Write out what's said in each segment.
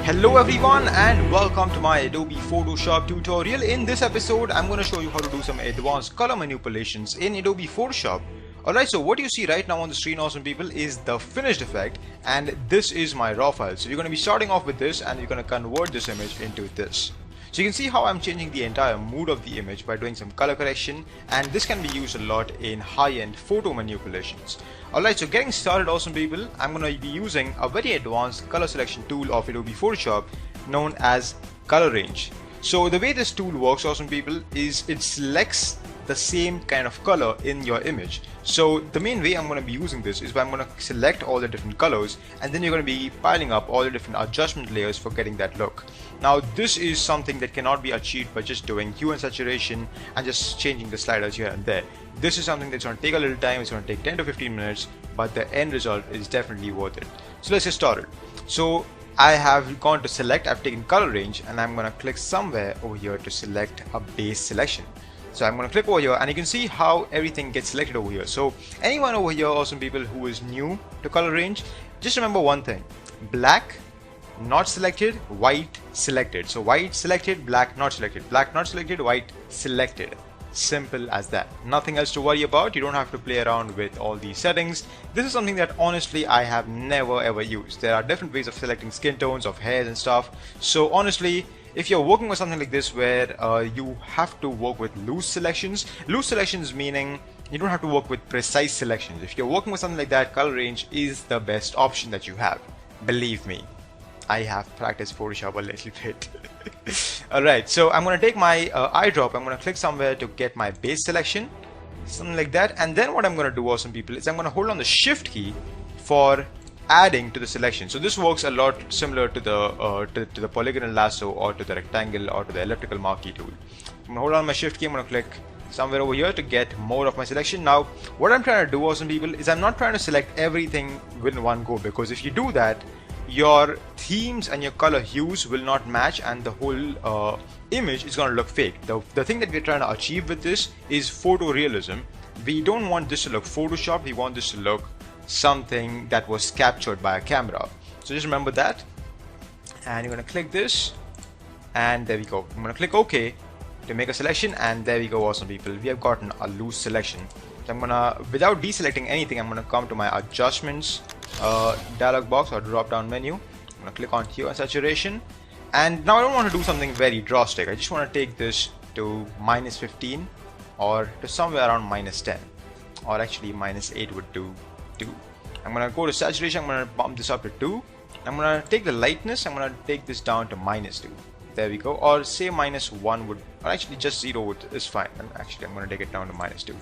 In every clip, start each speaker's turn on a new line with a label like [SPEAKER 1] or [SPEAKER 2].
[SPEAKER 1] Hello everyone and welcome to my Adobe Photoshop tutorial. In this episode I'm going to show you how to do some advanced color manipulations in Adobe Photoshop. Alright, so what you see right now on the screen, awesome people, is the finished effect, and this is my raw file. So you're going to be starting off with this and you're going to convert this image into this. So you can see how I'm changing the entire mood of the image by doing some color correction, and this can be used a lot in high-end photo manipulations. Alright, so getting started, awesome people, I'm going to be using a very advanced color selection tool of Adobe Photoshop known as Color Range. So the way this tool works, awesome people, is it selects the same kind of color in your image. So the main way I'm going to be using this is by I'm going to select all the different colors, and then you're going to be piling up all the different adjustment layers for getting that look. Now this is something that cannot be achieved by just doing hue and saturation and just changing the sliders here and there. This is something that's going to take a little time. It's going to take 10 to 15 minutes, but the end result is definitely worth it. So let's get started. So I have gone to select, I've taken color range, and I'm going to click somewhere over here to select a base selection. So I'm going to click over here and you can see how everything gets selected over here. So anyone over here, awesome people, who is new to color range, just remember one thing: black not selected, white selected. So white selected, black not selected, black not selected, white selected. Simple as that. Nothing else to worry about. You don't have to play around with all these settings. This is something that honestly I have never ever used. There are different ways of selecting skin tones, of hairs and stuff. So honestly, if you're working with something like this where you have to work with loose selections meaning you don't have to work with precise selections. If you're working with something like that, color range is the best option that you have. Believe me, I have practiced Photoshop a little bit. Alright, so I'm going to take my eyedrop, I'm going to click somewhere to get my base selection, something like that, and then what I'm going to do, awesome people, is I'm going to hold on the shift key for adding to the selection. So this works a lot similar to the polygonal lasso or to the rectangle or to the elliptical marquee tool. I'm going to hold on my shift key, I'm going to click somewhere over here to get more of my selection. Now what I'm trying to do, awesome people, is I'm not trying to select everything in one go, because if you do that, your themes and your color hues will not match and the whole image is going to look fake. The thing that we're trying to achieve with this is photorealism. We don't want this to look photoshopped, we want this to look something that was captured by a camera. So just remember that, and you're going to click this, and there we go. I'm going to click OK to make a selection, and there we go, awesome people, we have gotten a loose selection. So I'm going to, without deselecting anything, I'm going to come to my adjustments dialog box or drop down menu. I'm going to click on hue and saturation, and now I don't want to do something very drastic. I just want to take this to -15 or to somewhere around -10, or actually -8 would do. I'm going to go to saturation, I'm going to bump this up to 2. I'm going to take the lightness, I'm going to take this down to -2. There we go, or say -1 would, or actually just 0 is fine. And actually I'm going to take it down to -2.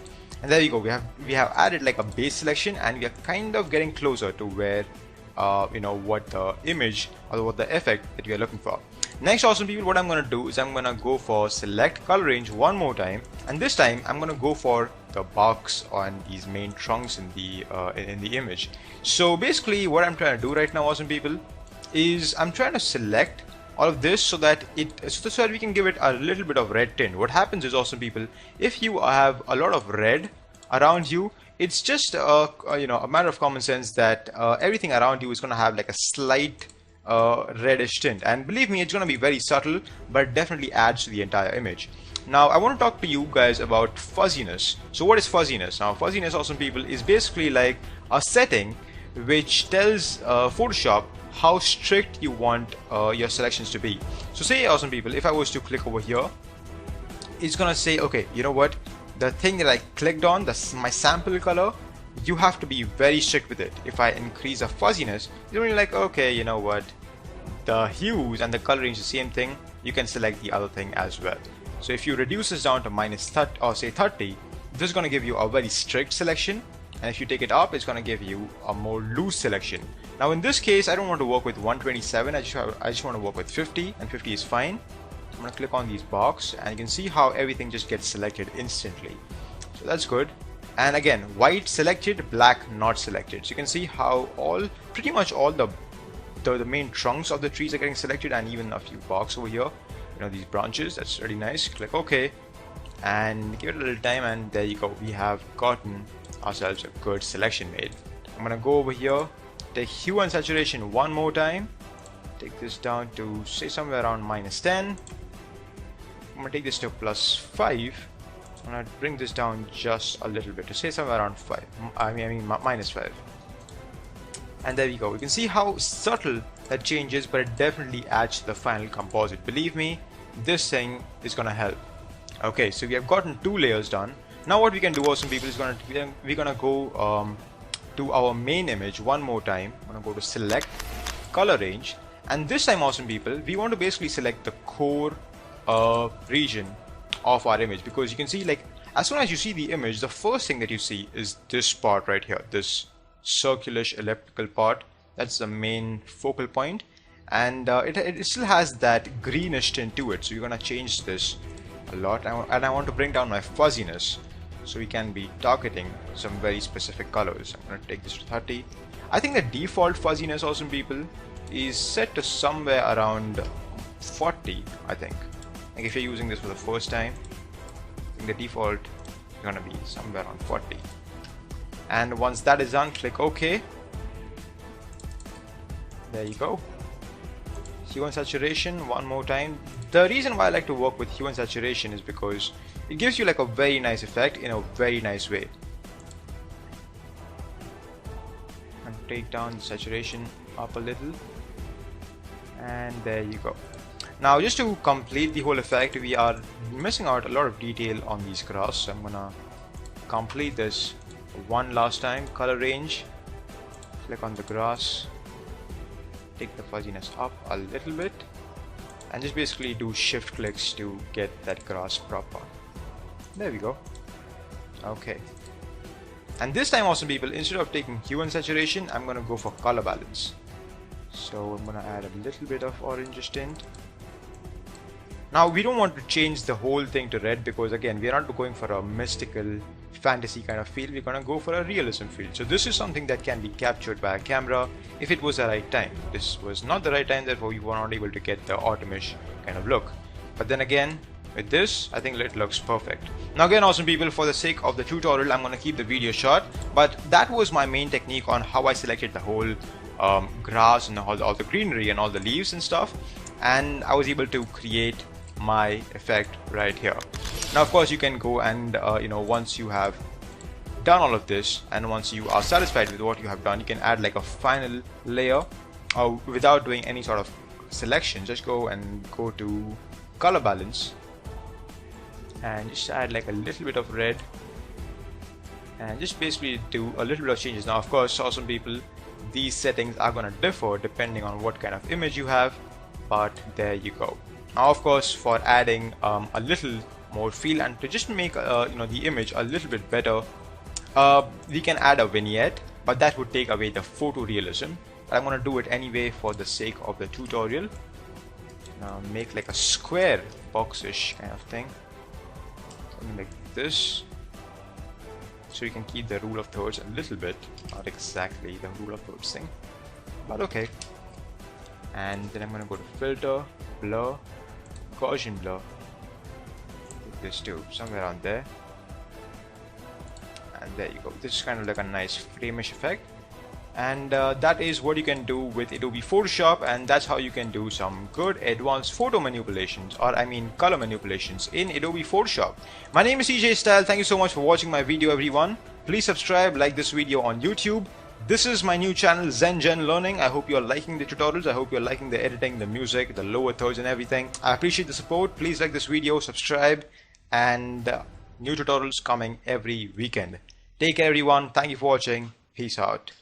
[SPEAKER 1] And there you go, we have added like a base selection, and we are kind of getting closer to where you know, what the image or what the effect that we are looking for. Next, awesome people, what I'm going to do is I'm going to go for select color range one more time, and this time I'm going to go for the box on these main trunks in the image. So basically what I'm trying to do right now, awesome people, is I'm trying to select all of this so that we can give it a little bit of red tint. What happens is, awesome people, if you have a lot of red around you, it's just you know, a matter of common sense that everything around you is going to have like a slight reddish tint, and believe me, it's going to be very subtle, but it definitely adds to the entire image. Now I want to talk to you guys about fuzziness. So what is fuzziness? Now fuzziness, awesome people, is basically like a setting which tells Photoshop how strict you want your selections to be. So say, awesome people, if I was to click over here, it's gonna say, okay, you know what, the thing that I clicked on, my sample color, you have to be very strict with it. If I increase the fuzziness, you're really like, okay, you know what, the hues and the color range is the same thing, you can select the other thing as well. So if you reduce this down to -30 or say 30, this is going to give you a very strict selection, and if you take it up, it's going to give you a more loose selection. Now in this case, I don't want to work with 127, I just want to work with 50, and 50 is fine. I'm going to click on these box, and you can see how everything just gets selected instantly. So that's good. And again, white selected, black not selected. So you can see how pretty much all the main trunks of the trees are getting selected, and even a few box over here, you know, these branches. That's really nice. Click OK and give it a little time, and there you go, we have gotten ourselves a good selection made. I'm gonna go over here, take hue and saturation one more time, take this down to say somewhere around -10. I'm gonna take this to +5. I'm gonna bring this down just a little bit to say somewhere around 5. I mean -5. And there we go. You can see how subtle that change is, but it definitely adds to the final composite. Believe me, this thing is gonna help. Okay, so we have gotten 2 layers done. Now what we can do, awesome people, is we're gonna go to our main image one more time. I'm gonna go to select, color range, and this time, awesome people, we want to basically select the core region of our image, because you can see, like, as soon as you see the image, the first thing that you see is this part right here, this circularish elliptical part. That's the main focal point, and it still has that greenish tint to it, so we're gonna change this a lot, and I want to bring down my fuzziness so we can be targeting some very specific colors. I'm gonna take this to 30. I think the default fuzziness, awesome people, is set to somewhere around 40. I think like if you're using this for the first time, I think the default is gonna be somewhere around 40. And once that is done, click OK. There you go. Hue and saturation one more time. The reason why I like to work with hue and saturation is because it gives you like a very nice effect in a very nice way. And take down the saturation up a little, and there you go. Now just to complete the whole effect, we are missing out a lot of detail on these grass, so I'm gonna complete this one last time. Color range, click on the grass, take the fuzziness up a little bit, and just basically do shift clicks to get that grass proper. There we go. Okay, and this time, awesome people, instead of taking hue and saturation, I'm gonna go for color balance. So I'm gonna add a little bit of orange tint. Now we don't want to change the whole thing to red, because again, we are not going for a mystical fantasy kind of feel. We're gonna go for a realism feel. So this is something that can be captured by a camera if it was the right time. This was not the right time, therefore we were not able to get the autumnish kind of look. But then again, with this, I think it looks perfect. Now again, awesome people, for the sake of the tutorial, I'm gonna keep the video short, but that was my main technique on how I selected the whole grass and all the greenery and all the leaves and stuff, and I was able to create my effect right here. Now of course you can go and once you have done all of this, and once you are satisfied with what you have done, you can add like a final layer without doing any sort of selection. Just go to color balance and just add like a little bit of red, and just basically do a little bit of changes. Now of course, awesome people, these settings are gonna differ depending on what kind of image you have, but there you go. Now of course, for adding a little more feel and to just make the image a little bit better, we can add a vignette, but that would take away the photorealism. But I'm gonna do it anyway for the sake of the tutorial. Now make like a square boxish kind of thing, something like this, so you can keep the rule of thirds a little bit, not exactly the rule of thirds thing, but okay. And then I'm gonna go to filter, blur, Gaussian blur, take this too, somewhere around there, and there you go. This is kind of like a nice frame-ish effect, and that is what you can do with Adobe Photoshop, and that's how you can do some good advanced photo manipulations, or I mean color manipulations in Adobe Photoshop. My name is CJ Style. Thank you so much for watching my video, everyone. Please subscribe, like this video on YouTube. This is my new channel, Zen Gen Learning. I hope you're liking the tutorials. I hope you're liking the editing, the music, the lower thirds and everything. I appreciate the support. Please like this video, subscribe, and new tutorials coming every weekend. Take care, everyone. Thank you for watching. Peace out.